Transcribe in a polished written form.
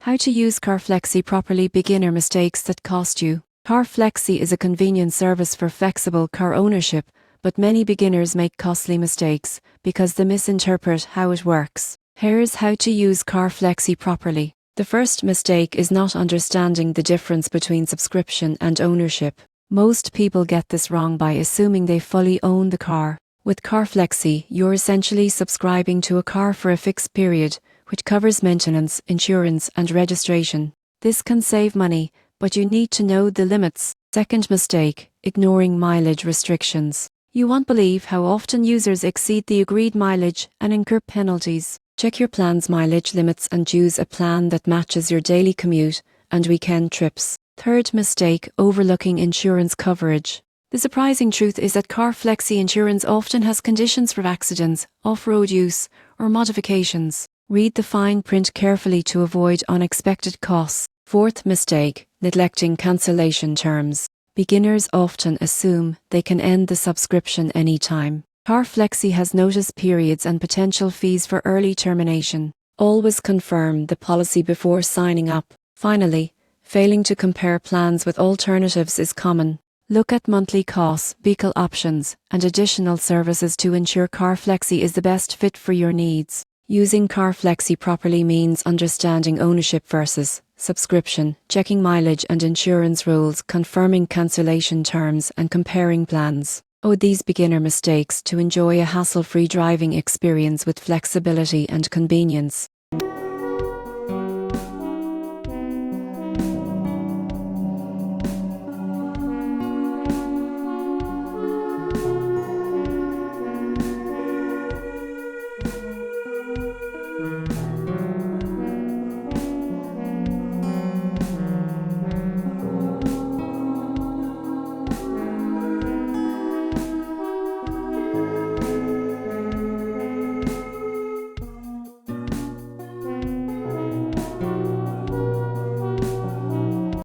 How to use Car Flexi properly. Beginner mistakes that cost you. Car Flexi is a convenient service for flexible car ownership, but many beginners make costly mistakes because they misinterpret how it works. Here's how to use Car Flexi properly. The first mistake is not understanding the difference between subscription and ownership. Most people get this wrong by assuming they fully own the car. With Car Flexi, you're essentially subscribing to a car for a fixed period, which covers maintenance, insurance, and registration. This can save money, but you need to know the limits. Second mistake, ignoring mileage restrictions. You won't believe how often users exceed the agreed mileage and incur penalties. Check your plan's mileage limits and choose a plan that matches your daily commute and weekend trips. Third mistake, overlooking insurance coverage. The surprising truth is that Car Flexi insurance often has conditions for accidents, off-road use, or modifications. Read the fine print carefully to avoid unexpected costs. Fourth mistake, neglecting cancellation terms. Beginners often assume they can end the subscription anytime. Car Flexi has notice periods and potential fees for early termination. Always confirm the policy before signing up. Finally, failing to compare plans with alternatives is common. Look at monthly costs, vehicle options, and additional services to ensure Car Flexi is the best fit for your needs. Using Car Flexi properly means understanding ownership versus subscription, checking mileage and insurance rules, confirming cancellation terms, and comparing plans. Avoid these beginner mistakes to enjoy a hassle-free driving experience with flexibility and convenience.